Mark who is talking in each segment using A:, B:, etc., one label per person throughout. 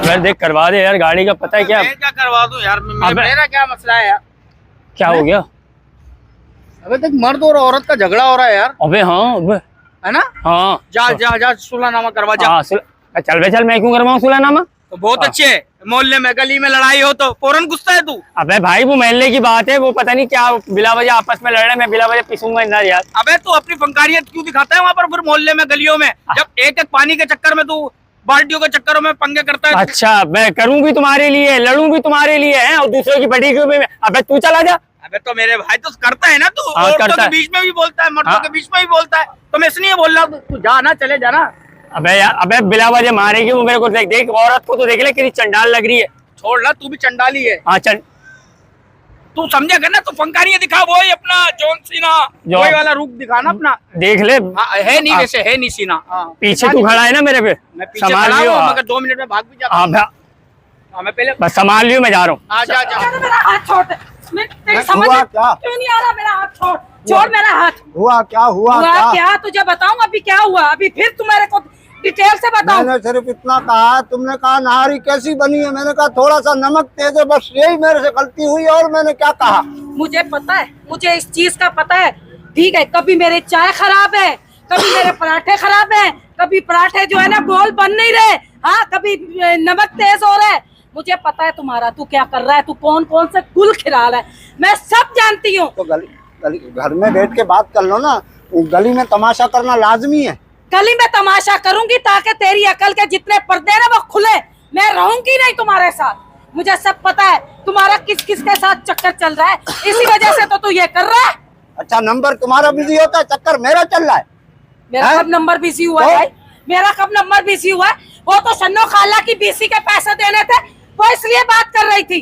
A: यार देख करवा दे यार गाड़ी का, पता है क्या?
B: मैं क्या करवा दूं यार, मेरा क्या मसला है यार?
A: क्या हो गया?
B: अबे देख, मर्द और औरत का झगड़ा हो रहा है यार।
A: अबे हाँ, अबे
B: है ना?
A: हाँ,
B: जा जा जा सुलहनामा करवा जा।
A: हाँ, चल बे चल, मैं क्यों करवाऊँ सुलहनामा?
B: तो बहुत अच्छे है। मोहल्ले में गली में लड़ाई हो तो फौरन गुस्सा है तू।
A: अबे भाई वो मोहल्ले की बात है, वो पता नहीं क्या बिला वजह आपस में लड़ रहे, मैं बिला वजह पिसूंगा ना यार।
B: अबे तू अपनी फंकारियत क्यों दिखाता है वहाँ पर फिर मोहल्ले में गलियों में, जब एक एक पानी के चक्कर में तू बाल्टियों के चक्करों में पंगे करता है?
A: अच्छा, मैं करूँ भी तुम्हारे लिए, लड़ूं भी तुम्हारे लिए है, और दूसरों की पटी क्यों? अबे तू चला जा।
B: अबे तो मेरे भाई तो करता है ना तू,
A: हाँ,
B: औरतों के बीच में भी बोलता है, मर्दों के बीच में भी बोलता है, तो मैं इसलिए बोल रहा हूँ तू जा ना, चले जाना।
A: अबे यार, अबे बिला वजह मारेगी वो मेरे को, देख देख औरत को तो देख ले कितनी चंडाल लग रही है।
B: छोड़ ना, तू भी चंडाली है।
A: हाँ चल,
B: तू समझेगा ना, तू फंकारियां दिखा, वो ही अपना जॉन सीना वही वाला रूप दिखाना अपना।
A: देख ले।
B: है नहीं वैसे, है नहीं सीना।
A: पीछे तू खड़ा है ना मेरे पे,
B: मैं पीछे
A: संभाल लियो।
B: मगर 2 मिनट में भाग भी जाता हूं। मैं पहले
A: बस संभाल लियो, मैं जा रहा हूँ।
B: आ जा जा।
C: मेरा हाथ छोड़, मैं समझ
D: क्या?
C: क्यों नहीं आ रहा? मेरा हाथ छोड़, छोड़ मेरा हाथ।
D: हुआ क्या? हुआ
C: क्या तुझे बताऊं अभी क्या हुआ? अभी फिर तुम मेरे को डिटेल से बताओ।
D: मैंने सिर्फ इतना कहा, तुमने कहा नहारी कैसी बनी है, मैंने कहा थोड़ा सा नमक तेज है, बस यही मेरे से गलती हुई। और मैंने क्या कहा?
C: मुझे पता है, मुझे इस चीज का पता है, ठीक है। कभी मेरे चाय खराब है, कभी मेरे पराठे खराब है, कभी पराठे जो है ना गोल बन नहीं रहे, हाँ, कभी नमक तेज हो रहा है। मुझे पता है तुम्हारा, तू क्या कर रहा है, तू कौन कौन से गुल खिला रहा है, मैं सब जानती हूँ।
D: तो गली घर में बैठ के बात कर लो ना, गली में तमाशा करना लाजमी है।
C: गली में तमाशा करूंगी ताकि तेरी अकल के जितने पर्दे ना वो खुले। मैं रहूंगी नहीं तुम्हारे साथ, मुझे सब पता है तुम्हारा किस किस के साथ चक्कर चल रहा है, इसी वजह से तो तू ये कर रहा है।
D: अच्छा, नंबर तुम्हारा बिजी होता है, चक्कर मेरा चल रहा है।
C: मेरा कब नंबर बिजी हुआ है भाई? मेरा कब नंबर बिजी हुआ है? वो तो सन्नो खाला की बीसी के पैसे देने थे, वो इसलिए बात कर रही थी।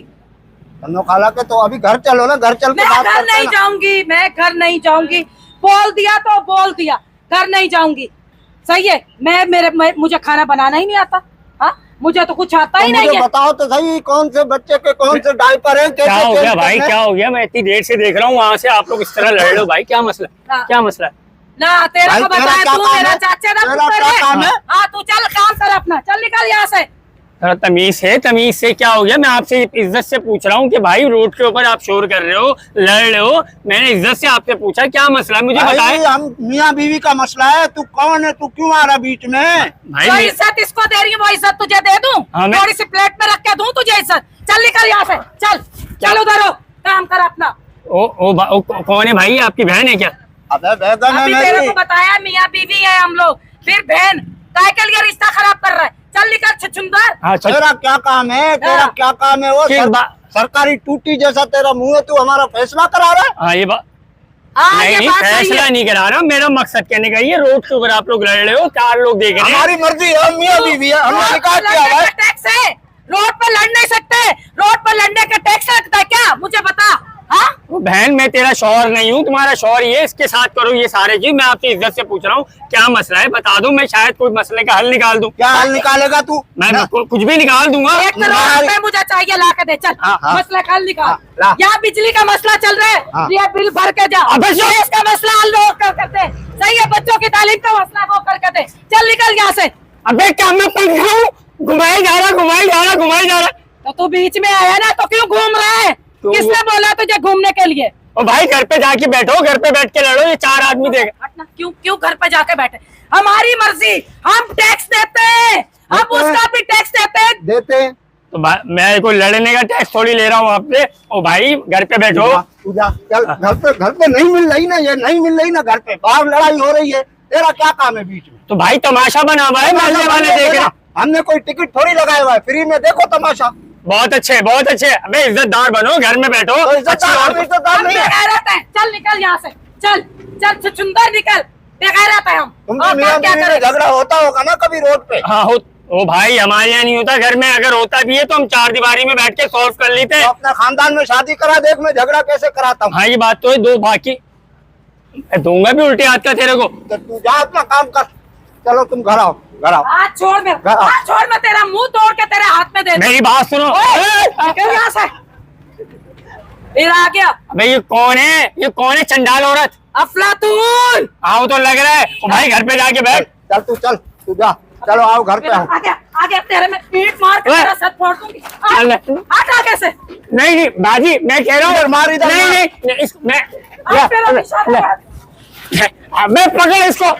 D: सन्नो खाला के तो अभी घर चलो ना, घर चल के बात करते हैं।
C: मैं घर नहीं जाऊंगी, मैं घर नहीं जाऊंगी। बोल दिया तो बोल दिया, घर नहीं जाऊंगी। सही है, मुझे खाना बनाना ही नहीं आता। हाँ, मुझे तो कुछ आता ही नहीं है।
D: बताओ तो सही, कौन से बच्चे के कौन से डायपर हैं?
A: क्या हो गया भाई, क्या हो गया? मैं इतनी देर से देख रहा हूँ वहाँ से, आप लोग इस तरह लड़ रहे हो भाई, क्या मसला? क्या मसला है?
C: ना तेरा को बताया तू, मेरा चाचा ना तू। हाँ, तू चल काम कर अपना, चल निकल यहाँ से।
A: थोड़ा तमीज है, तमीज से क्या हो गया? मैं आपसे इज्जत से पूछ रहा हूँ कि भाई रोड के ऊपर आप शोर कर रहे हो, लड़ रहे हो, मैंने इज्जत से आपसे पूछा क्या मसला है, मुझे बताएं।
D: हम मियाँ बीवी का मसला है, तू कौन है, तू क्यों आ रहा बीच में?
C: जो इज्जत इसको दे रही है वो इज्जत तुझे दे दूं? थोड़ी सी प्लेट में रख के दूं तुझे इज्जत? चल निकल यहाँ से, चल चल उधर हो, काम कर अपना।
A: कौन है भाई, आपकी बहन है क्या?
D: अबे बेगम है
C: तेरे को बताया मियाँ बीवी है हम लोग, फिर बहन काय के लिए रिश्ता खराब कर रहा है? चल निकल छुछुंदर।
D: तेरा क्या काम है, तेरा क्या काम है? वो सरकारी टूटी जैसा तेरा मुंह है, तू हमारा फैसला करा रहा है?
A: हाँ, ये बात नहीं, फैसला नहीं करा रहा, मेरा मकसद कहने का ये, रोड के ऊपर आप लोग लड़ रहे हो, 4 लोग देख रहे हैं।
D: हमारी मर्जी है, मियाँ बीवी है, हमने निकाल किया है।
C: टैक्स है, रोड पर लड़ नहीं सकते, रोड पर लड़ने का टैक्स लगता है क्या? मुझे बता। हाँ,
A: बहन मैं तेरा शौहर नहीं हूँ, तुम्हारा शौहर ये, इसके साथ करो ये सारे चीज। मैं आपसे इज्जत से पूछ रहा हूँ क्या मसला है, बता दो, मैं शायद कोई मसले का हल निकाल दूं।
D: क्या हल निकालेगा तू?
A: मैं कुछ भी निकाल दूंगा।
C: 1 करोड़ रुपए मुझे चाहिए, ला के दे। चल मसला का हल निकाल। यहाँ बिजली का मसला चल रहा है, ये बिल भर के जा। इसका मसला हल लोग करते, सही है, बच्चों की तालीम का मसला वो करके दे। चल निकल यहाँ से।
A: अबे क्या मैं पंख हूँ? घुमाई जा रहा।
C: तो तू बीच में आया ना, तो क्यों घूम रहा है? किसने बोला तुझे घूमने के लिए?
A: ओ भाई घर पे जाके बैठो, घर पे बैठ के लड़ो, ये 4 आदमी देगा।
C: क्यों घर पे जाके बैठे? हमारी मर्जी, हम टैक्स देते हैं, हम उसका भी टैक्स देते हैं।
A: तो मैं कोई लड़ने का टैक्स थोड़ी ले रहा हूँ आपसे। ओ भाई घर पे बैठो।
D: चल घर पे नहीं मिल रही ना, ये नहीं मिल रही ना, घर पे बाहर लड़ाई हो रही है, तेरा क्या काम है बीच में?
A: तो भाई तमाशा बना हुआ है, मोहल्ले वाले देख रहे हैं।
D: हमने कोई टिकट थोड़ी लगाया हुआ है, फ्री में देखो तमाशा।
A: बहुत अच्छे, बहुत अच्छे। अबे इज्जतदार बनो, घर में बैठो।
D: इज्जतदार नहीं है।
C: चल निकल यहाँ से, चल चल सुंदर निकल, बेगैरत है हम।
D: तुमसे मियां बीवी में झगड़ा होता होगा ना कभी रोड पे?
A: हाँ ओ भाई हमारे यहाँ नहीं होता, घर में अगर होता भी है तो हम 4 दीवारी में बैठ के सॉल्व कर लेते हैं।
D: तो अपना खानदान में शादी करा, देख मैं झगड़ा कैसे कराता हूँ।
A: हाँ ये बात तो है, 2 बाकी मैं दूंगा भी उल्टे हाथ का तेरे को।
D: तो तू जा अपना काम कर, चलो तुम घर आओ, घर आओ।
C: हाथ छोड़, मैं तेरा मुंह तोड़ के तेरे हाथ में दे दूं।
A: मेरी बात सुनो।
C: निकल यहाँ से। फिर आ गया।
A: अबे ये कौन है चंडाल औरत?
C: अफलातून।
A: हाँ वो तो लग रहा है। ओ भाई घर पे जाके बैठ।
D: चल तू चल तू जा, चलो आओ घर पे आओ।
C: आगे आगे तेरे में पीठ मार के
A: ओए!
C: तेरा सर फोड़ दूंगी।
A: अल्लाह।
C: हट आगे से।
A: नहीं नहीं बाजी, मैं कह रहा हूँ
D: मार इधर
A: नहीं
D: मार।
A: नहीं मैं
C: आप मेरा निशाना लगा।
A: मैं पकड़ इसको।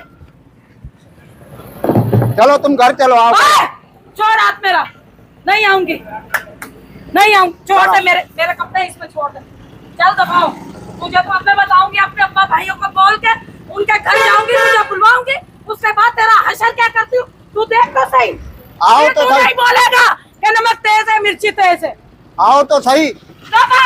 D: चलो तुम घर चलो आओ।
C: ओए! छोड़ हाथ मेरा, नहीं आऊंगी, नहीं आऊंगी, छोड़ दे, मेरे कपड़े इसमें छोड़ दे, चल दबाओ। तुझे तो अब मैं बताऊंगी, अपने अब्बा भाइयों को बोल के उनके घर जाऊंगी, तुझे बुलवाऊंगी, उसके बाद तेरा हशर क्या करती हूँ तू देख तो सही।
D: आओ
C: फिर
D: तो
C: तू
D: सही।
C: नहीं बोलेगा कि नमक तेज है मिर्ची तेज है।
D: आओ तो सही।
C: दबा।